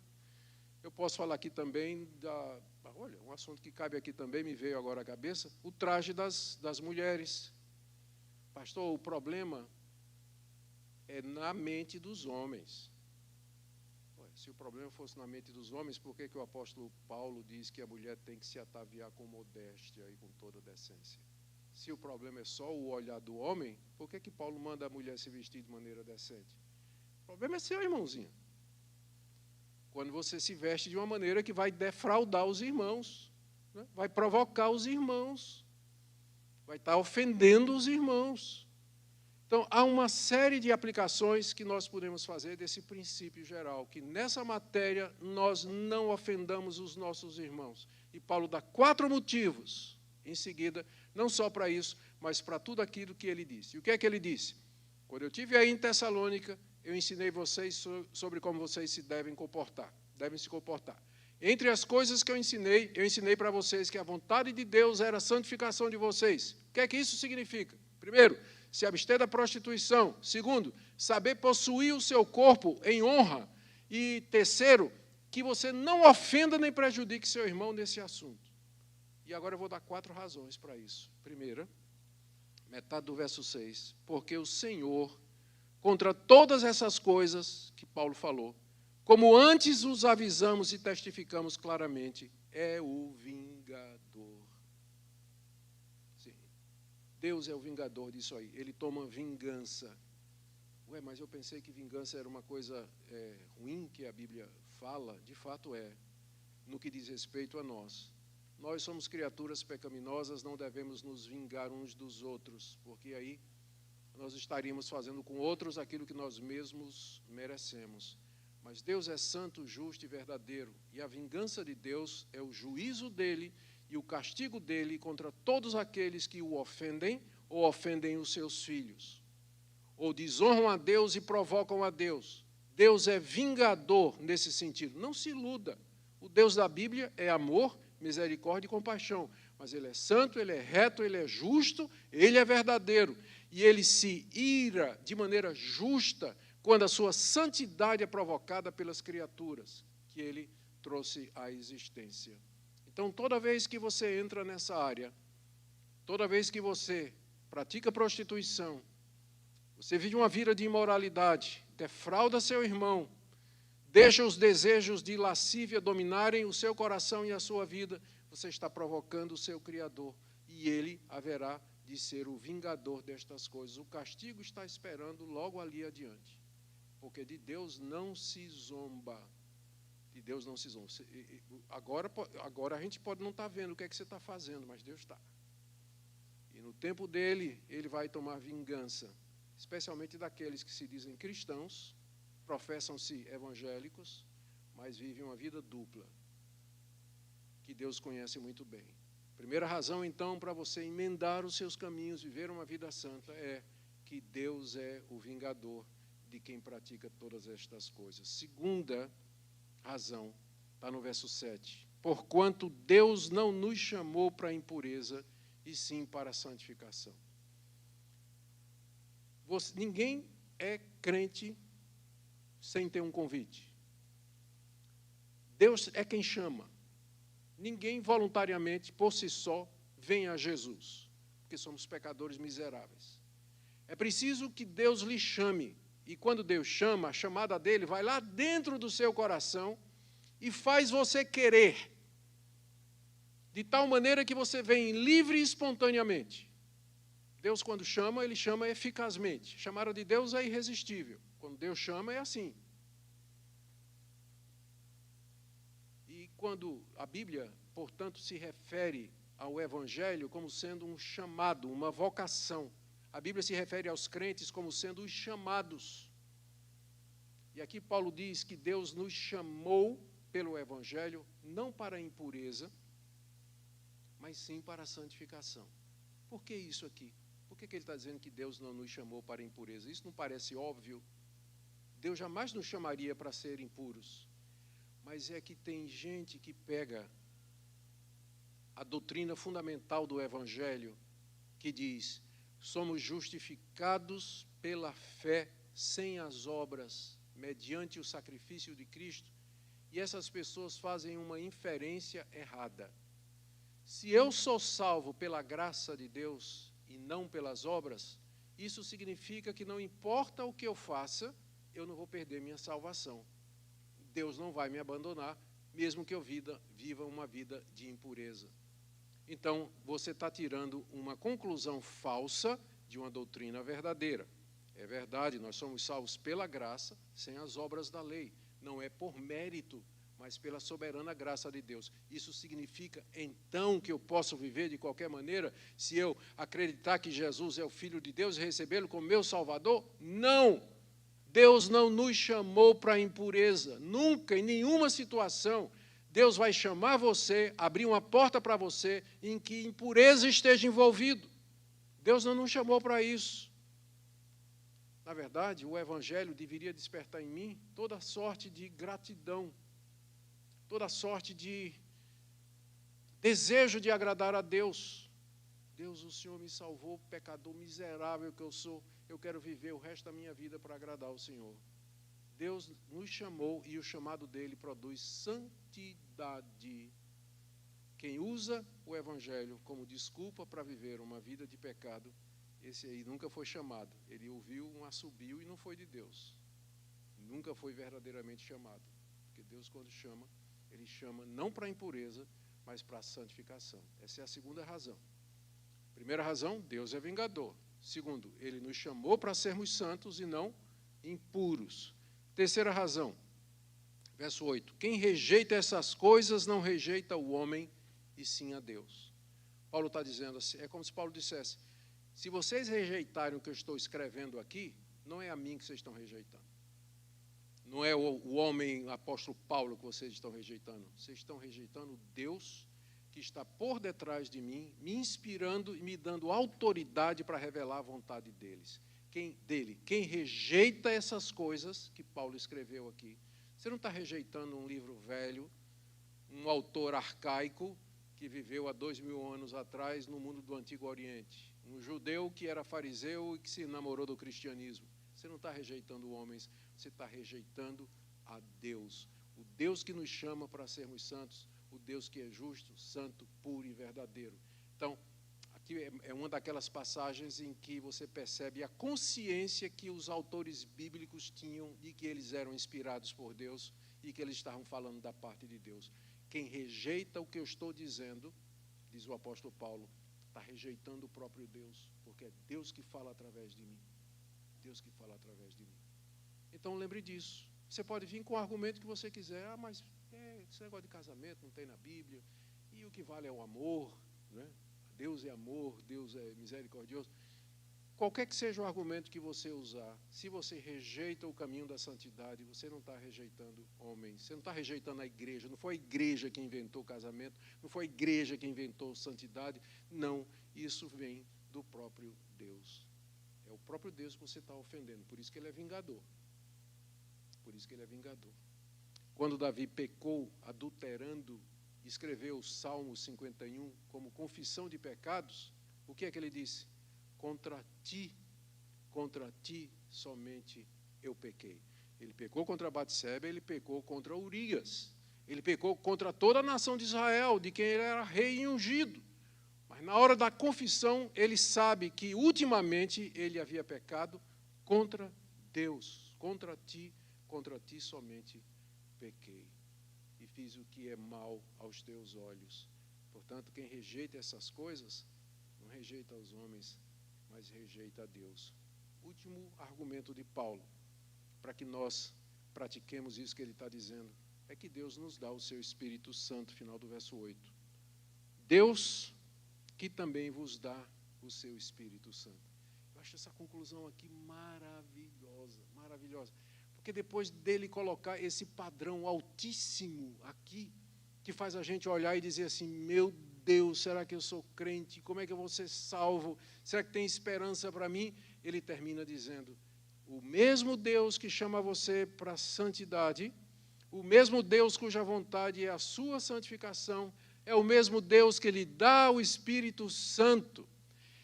Eu posso falar aqui também olha, um assunto que cabe aqui também, me veio agora à cabeça, o traje das mulheres. Pastor, o problema é na mente dos homens. Se o problema fosse na mente dos homens, por que o apóstolo Paulo diz que a mulher tem que se ataviar com modéstia e com toda decência? Se o problema é só o olhar do homem, por que Paulo manda a mulher se vestir de maneira decente? O problema é seu, irmãozinho. Quando você se veste de uma maneira que vai defraudar os irmãos, né? Vai provocar os irmãos, vai estar ofendendo os irmãos. Então, há uma série de aplicações que nós podemos fazer desse princípio geral, que nessa matéria nós não ofendamos os nossos irmãos. E Paulo dá 4 motivos, em seguida, não só para isso, mas para tudo aquilo que ele disse. E o que é que ele disse? Quando eu estive aí em Tessalônica, eu ensinei vocês sobre como vocês devem se comportar. Entre as coisas que eu ensinei para vocês que a vontade de Deus era a santificação de vocês. O que é que isso significa? Primeiro, se abster da prostituição. Segundo, saber possuir o seu corpo em honra. E terceiro, que você não ofenda nem prejudique seu irmão nesse assunto. E agora eu vou dar 4 razões para isso. Primeira, metade do verso 6. Porque o Senhor, contra todas essas coisas que Paulo falou, como antes os avisamos e testificamos claramente, é o vingador. Sim, Deus é o vingador disso aí. Ele toma vingança. Mas eu pensei que vingança era uma coisa ruim que a Bíblia fala. De fato é. no que diz respeito a nós. Nós somos criaturas pecaminosas, não devemos nos vingar uns dos outros, porque aí nós estaríamos fazendo com outros aquilo que nós mesmos merecemos. Mas Deus é santo, justo e verdadeiro, e a vingança de Deus é o juízo dele e o castigo dele contra todos aqueles que o ofendem ou ofendem os seus filhos, ou desonram a Deus e provocam a Deus. Deus é vingador nesse sentido. Não se iluda. O Deus da Bíblia é amor, misericórdia e compaixão, mas ele é santo, ele é reto, ele é justo, ele é verdadeiro, e ele se ira de maneira justa quando a sua santidade é provocada pelas criaturas que ele trouxe à existência. Então, toda vez que você entra nessa área, toda vez que você pratica prostituição, você vive uma vida de imoralidade, defrauda seu irmão, deixa os desejos de lascívia dominarem o seu coração e a sua vida, você está provocando o seu Criador, e ele haverá de ser o vingador destas coisas. O castigo está esperando logo ali adiante, porque de Deus não se zomba. De Deus não se zomba. Agora a gente pode não estar vendo o que é que você está fazendo, mas Deus está. E no tempo dele, ele vai tomar vingança, especialmente daqueles que se dizem cristãos, professam-se evangélicos, mas vivem uma vida dupla, que Deus conhece muito bem. Primeira razão, então, para você emendar os seus caminhos, viver uma vida santa, é que Deus é o vingador de quem pratica todas estas coisas. Segunda razão, está no verso 7. Porquanto Deus não nos chamou para a impureza, e sim para a santificação. Ninguém é crente sem ter um convite. Deus é quem chama. Ninguém voluntariamente, por si só, vem a Jesus, porque somos pecadores miseráveis. É preciso que Deus lhe chame, e quando Deus chama, a chamada dele vai lá dentro do seu coração e faz você querer, de tal maneira que você vem livre e espontaneamente. Deus, quando chama, ele chama eficazmente. A chamada de Deus é irresistível. Quando Deus chama, é assim. E quando a Bíblia, portanto, se refere ao Evangelho como sendo um chamado, uma vocação, a Bíblia se refere aos crentes como sendo os chamados. E aqui Paulo diz que Deus nos chamou pelo Evangelho, não para a impureza, mas sim para a santificação. Por que isso aqui? Por que ele está dizendo que Deus não nos chamou para a impureza? Isso não parece óbvio? Deus jamais nos chamaria para ser impuros. Mas é que tem gente que pega a doutrina fundamental do Evangelho, que diz: somos justificados pela fé sem as obras, mediante o sacrifício de Cristo, e essas pessoas fazem uma inferência errada. Se eu sou salvo pela graça de Deus e não pelas obras, isso significa que não importa o que eu faça, eu não vou perder minha salvação. Deus não vai me abandonar, mesmo que eu viva uma vida de impureza. Então, você está tirando uma conclusão falsa de uma doutrina verdadeira. É verdade, nós somos salvos pela graça, sem as obras da lei. Não é por mérito, mas pela soberana graça de Deus. Isso significa, então, que eu posso viver de qualquer maneira, se eu acreditar que Jesus é o Filho de Deus e recebê-lo como meu Salvador? Não! Deus não nos chamou para a impureza. Nunca, em nenhuma situação, Deus vai chamar você, abrir uma porta para você em que impureza esteja envolvido. Deus não nos chamou para isso. Na verdade, o Evangelho deveria despertar em mim toda sorte de gratidão, toda sorte de desejo de agradar a Deus. Deus, o Senhor me salvou, pecador miserável que eu sou, eu quero viver o resto da minha vida para agradar o Senhor. Deus nos chamou e o chamado dele produz santidade. Quem usa o Evangelho como desculpa para viver uma vida de pecado, esse aí nunca foi chamado. Ele ouviu um assobio e não foi de Deus. Nunca foi verdadeiramente chamado. Porque Deus, quando chama, ele chama não para a impureza, mas para a santificação. Essa é a segunda razão. Primeira razão, Deus é vingador. Segundo, ele nos chamou para sermos santos e não impuros. Terceira razão, Verso 8. Quem rejeita essas coisas não rejeita o homem, e sim a Deus. Paulo está dizendo assim, é como se Paulo dissesse, se vocês rejeitarem o que eu estou escrevendo aqui, não é a mim que vocês estão rejeitando. Não é o homem, o apóstolo Paulo, que vocês estão rejeitando. Vocês estão rejeitando o Deus que está por detrás de mim, me inspirando e me dando autoridade para revelar a vontade dele. Quem rejeita essas coisas que Paulo escreveu aqui, você não está rejeitando um livro velho, um autor arcaico que viveu há 2000 anos atrás no mundo do Antigo Oriente. Um judeu que era fariseu e que se enamorou do cristianismo. Você não está rejeitando homens, você está rejeitando a Deus. O Deus que nos chama para sermos santos, o Deus que é justo, santo, puro e verdadeiro. Então, aqui é uma daquelas passagens em que você percebe a consciência que os autores bíblicos tinham de que eles eram inspirados por Deus e que eles estavam falando da parte de Deus. Quem rejeita o que eu estou dizendo, diz o apóstolo Paulo, está rejeitando o próprio Deus, porque é Deus que fala através de mim. Deus que fala através de mim. Então lembre disso. Você pode vir com o argumento que você quiser, mas esse negócio de casamento não tem na Bíblia, e o que vale é o amor, né? Deus é amor, Deus é misericordioso. Qualquer que seja o argumento que você usar, se você rejeita o caminho da santidade, você não está rejeitando homens, você não está rejeitando a igreja, não foi a igreja que inventou o casamento, não foi a igreja que inventou santidade, não, isso vem do próprio Deus. É o próprio Deus que você está ofendendo, por isso que ele é vingador. Por isso que ele é vingador. Quando Davi pecou, adulterando, escreveu o Salmo 51 como confissão de pecados, o que é que ele disse? Contra ti somente eu pequei. Ele pecou contra Batseba, ele pecou contra Urias, ele pecou contra toda a nação de Israel, de quem ele era rei e ungido. Mas na hora da confissão, ele sabe que ultimamente ele havia pecado contra Deus, contra ti somente pequei, e fiz o que é mal aos teus olhos. Portanto, quem rejeita essas coisas, não rejeita os homens, mas rejeita a Deus. Último argumento de Paulo, para que nós pratiquemos isso que ele está dizendo, é que Deus nos dá o seu Espírito Santo, final do verso 8. Deus que também vos dá o seu Espírito Santo. Eu acho essa conclusão aqui maravilhosa, maravilhosa. Porque depois dele colocar esse padrão altíssimo aqui, que faz a gente olhar e dizer assim, meu Deus, será que eu sou crente? Como é que eu vou ser salvo? Será que tem esperança para mim? Ele termina dizendo, o mesmo Deus que chama você para a santidade, o mesmo Deus cuja vontade é a sua santificação, é o mesmo Deus que lhe dá o Espírito Santo.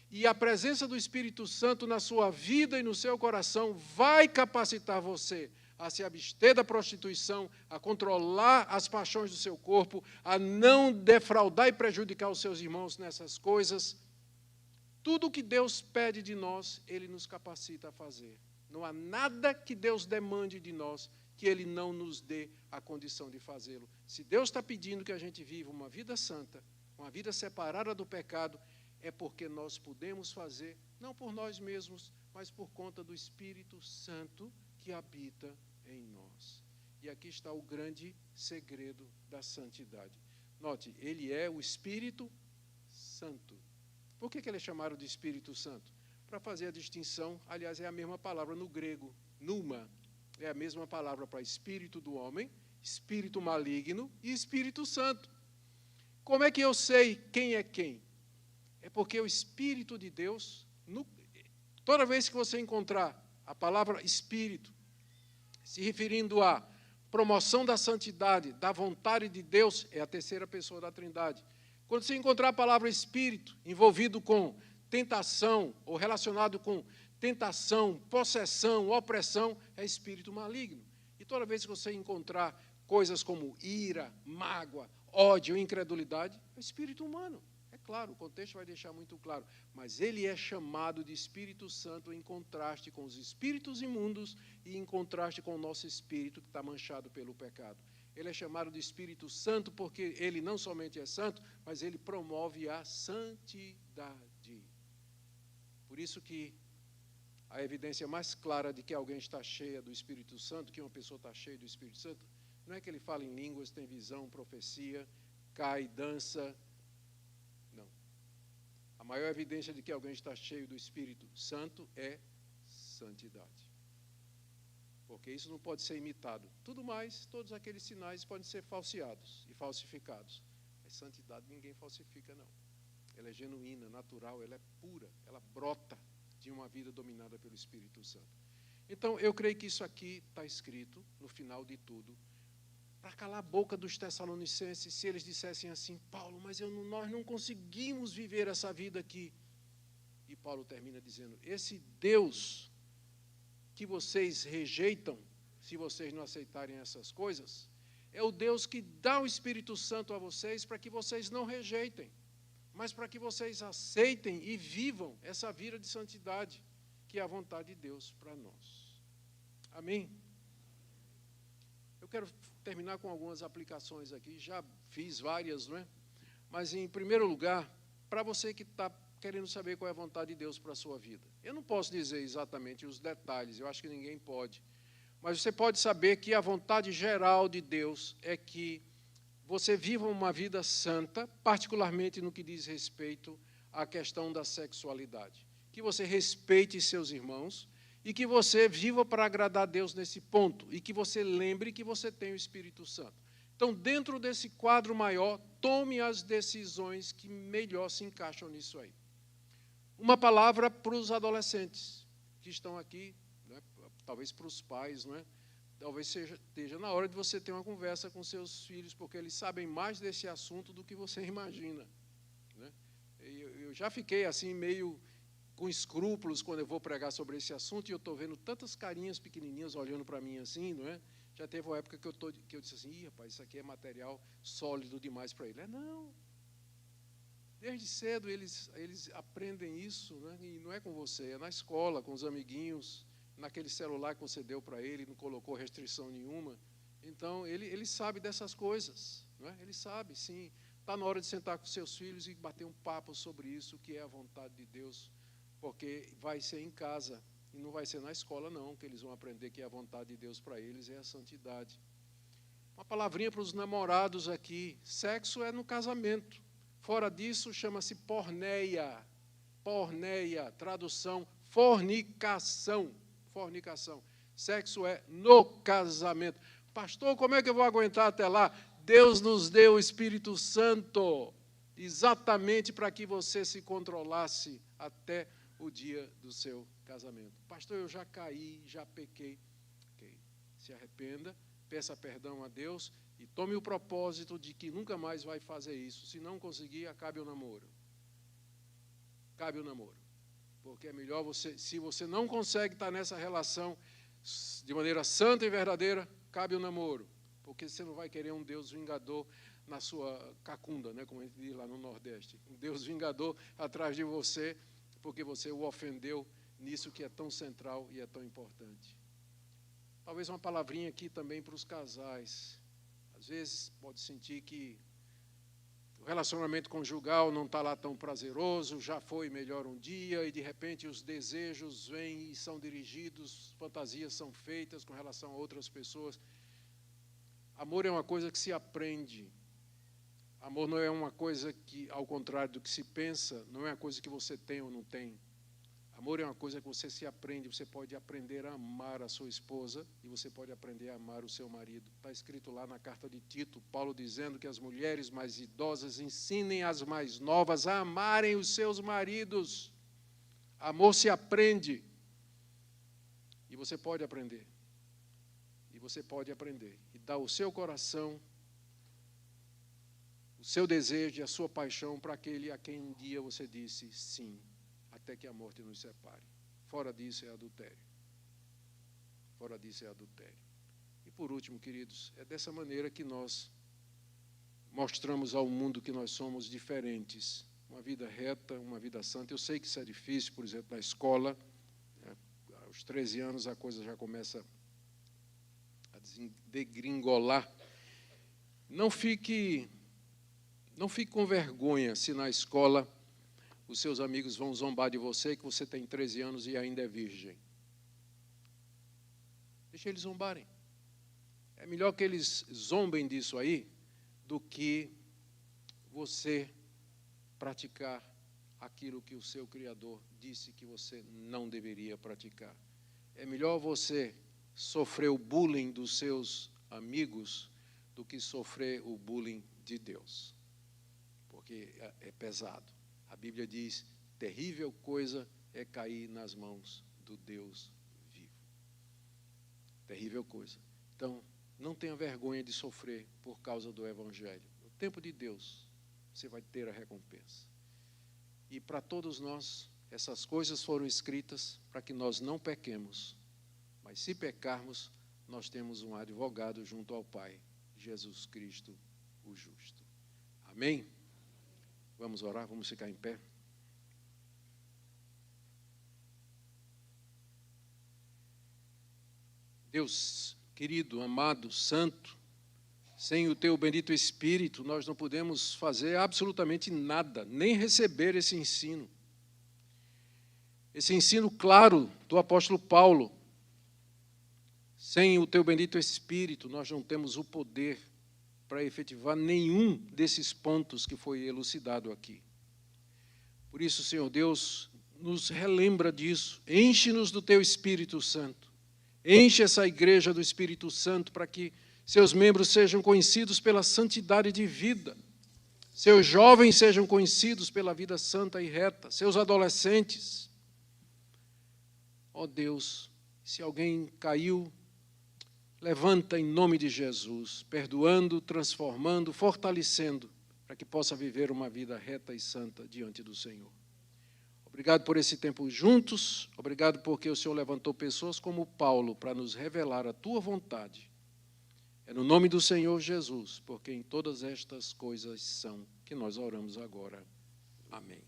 E a presença do Espírito Santo na sua vida e no seu coração vai capacitar você a se abster da prostituição, a controlar as paixões do seu corpo, a não defraudar e prejudicar os seus irmãos nessas coisas. Tudo o que Deus pede de nós, Ele nos capacita a fazer. Não há nada que Deus demande de nós que Ele não nos dê a condição de fazê-lo. Se Deus está pedindo que a gente viva uma vida santa, uma vida separada do pecado, é porque nós podemos fazer, não por nós mesmos, mas por conta do Espírito Santo que habita em nós. E aqui está o grande segredo da santidade. Note, ele é o Espírito Santo. Por que ele é chamado de Espírito Santo? Para fazer a distinção, aliás, é a mesma palavra no grego, pneuma, é a mesma palavra para espírito do homem, espírito maligno e Espírito Santo. Como é que eu sei quem é quem? É porque o Espírito de Deus, toda vez que você encontrar a palavra Espírito, se referindo à promoção da santidade, da vontade de Deus, é a terceira pessoa da Trindade. Quando você encontrar a palavra Espírito envolvido com tentação, ou relacionado com tentação, possessão, opressão, é espírito maligno. E toda vez que você encontrar coisas como ira, mágoa, ódio, incredulidade, é espírito humano. É claro, o contexto vai deixar muito claro, mas ele é chamado de Espírito Santo em contraste com os espíritos imundos e em contraste com o nosso espírito que está manchado pelo pecado. Ele é chamado de Espírito Santo porque ele não somente é santo, mas ele promove a santidade. Por isso que a evidência mais clara de que alguém está cheia do Espírito Santo, que uma pessoa está cheia do Espírito Santo, Não é que ele fala em línguas, tem visão, profecia, cai, dança. Não. A maior evidência de que alguém está cheio do Espírito Santo é santidade. Porque isso não pode ser imitado. Tudo mais, todos aqueles sinais podem ser falseados e falsificados. Mas santidade ninguém falsifica, não. Ela é genuína, natural, ela é pura, ela brota de uma vida dominada pelo Espírito Santo. Então, eu creio que isso aqui está escrito, no final de tudo, para calar a boca dos tessalonicenses, se eles dissessem assim, Paulo, mas nós não conseguimos viver essa vida aqui. E Paulo termina dizendo, esse Deus que vocês rejeitam, se vocês não aceitarem essas coisas, é o Deus que dá o Espírito Santo a vocês para que vocês não rejeitem, mas para que vocês aceitem e vivam essa vida de santidade, que é a vontade de Deus para nós. Amém? Eu quero terminar com algumas aplicações aqui, já fiz várias, não é? Mas, em primeiro lugar, para você que está querendo saber qual é a vontade de Deus para a sua vida. Eu não posso dizer exatamente os detalhes, eu acho que ninguém pode. Mas você pode saber que a vontade geral de Deus é que você viva uma vida santa, particularmente no que diz respeito à questão da sexualidade. Que você respeite seus irmãos e que você viva para agradar a Deus nesse ponto e que você lembre que você tem o Espírito Santo. Então, dentro desse quadro maior, tome as decisões que melhor se encaixam nisso aí. Uma palavra para os adolescentes que estão aqui, né, talvez para os pais, não é? Talvez esteja na hora de você ter uma conversa com seus filhos, porque eles sabem mais desse assunto do que você imagina. Né? Eu já fiquei assim meio com escrúpulos quando eu vou pregar sobre esse assunto, e eu estou vendo tantas carinhas pequenininhas olhando para mim assim, não é? Já teve uma época que eu disse assim, rapaz, isso aqui é material sólido demais para ele. Não. Desde cedo eles aprendem isso, né? E não é com você, é na escola, com os amiguinhos, naquele celular que você deu para ele, não colocou restrição nenhuma. Então, ele sabe dessas coisas, não é? Ele sabe, sim. Está na hora de sentar com seus filhos e bater um papo sobre isso, que é a vontade de Deus, porque vai ser em casa, e não vai ser na escola, não, que eles vão aprender que a vontade de Deus para eles é a santidade. Uma palavrinha para os namorados aqui, sexo é no casamento. Fora disso, chama-se porneia. Porneia, tradução, fornicação. Fornicação. Sexo é no casamento. Pastor, como é que eu vou aguentar até lá? Deus nos deu o Espírito Santo, exatamente para que você se controlasse até o dia do seu casamento. Pastor, eu já caí, já pequei. Okay. Se arrependa, peça perdão a Deus e tome o propósito de que nunca mais vai fazer isso. Se não conseguir, acabe o namoro. Acabe o namoro. Porque é melhor você, se você não consegue estar nessa relação de maneira santa e verdadeira, cabe o namoro. Porque você não vai querer um Deus vingador na sua cacunda, né, como a gente diz lá no Nordeste. Um Deus vingador atrás de você, porque você o ofendeu nisso que é tão central e é tão importante. Talvez uma palavrinha aqui também para os casais. Às vezes pode sentir que o relacionamento conjugal não está lá tão prazeroso, já foi melhor um dia, e de repente os desejos vêm e são dirigidos, fantasias são feitas com relação a outras pessoas. Amor é uma coisa que se aprende. Amor não é uma coisa que, ao contrário do que se pensa, não é uma coisa que você tem ou não tem. Amor é uma coisa que você se aprende, você pode aprender a amar a sua esposa e você pode aprender a amar o seu marido. Está escrito lá na carta de Tito, Paulo dizendo que as mulheres mais idosas ensinem as mais novas a amarem os seus maridos. Amor se aprende. E você pode aprender. E você pode aprender. E dar o seu coração, o seu desejo e a sua paixão para aquele a quem um dia você disse sim, até que a morte nos separe. Fora disso é adultério. Fora disso é adultério. E por último, queridos, é dessa maneira que nós mostramos ao mundo que nós somos diferentes. Uma vida reta, uma vida santa. Eu sei que isso é difícil, por exemplo, na escola. Aos 13 anos a coisa já começa a degringolar. Não fique com vergonha se na escola os seus amigos vão zombar de você, que você tem 13 anos e ainda é virgem. Deixa eles zombarem. É melhor que eles zombem disso aí do que você praticar aquilo que o seu Criador disse que você não deveria praticar. É melhor você sofrer o bullying dos seus amigos do que sofrer o bullying de Deus, porque é pesado. A Bíblia diz, terrível coisa é cair nas mãos do Deus vivo. Terrível coisa. Então, não tenha vergonha de sofrer por causa do Evangelho. No tempo de Deus, você vai ter a recompensa. E para todos nós, essas coisas foram escritas para que nós não pequemos. Mas se pecarmos, nós temos um advogado junto ao Pai, Jesus Cristo, o justo. Amém? Vamos orar, vamos ficar em pé. Deus querido, amado, santo, sem o teu bendito Espírito, nós não podemos fazer absolutamente nada, nem receber esse ensino. Esse ensino claro do apóstolo Paulo. Sem o teu bendito Espírito, nós não temos o poder para efetivar nenhum desses pontos que foi elucidado aqui. Por isso, Senhor Deus, nos relembra disso. Enche-nos do teu Espírito Santo. Enche essa igreja do Espírito Santo para que seus membros sejam conhecidos pela santidade de vida. Seus jovens sejam conhecidos pela vida santa e reta. Seus adolescentes. Ó Deus, se alguém caiu, levanta em nome de Jesus, perdoando, transformando, fortalecendo, para que possa viver uma vida reta e santa diante do Senhor. Obrigado por esse tempo juntos, obrigado porque o Senhor levantou pessoas como Paulo para nos revelar a tua vontade. É no nome do Senhor Jesus, porque em todas estas coisas são que nós oramos agora. Amém.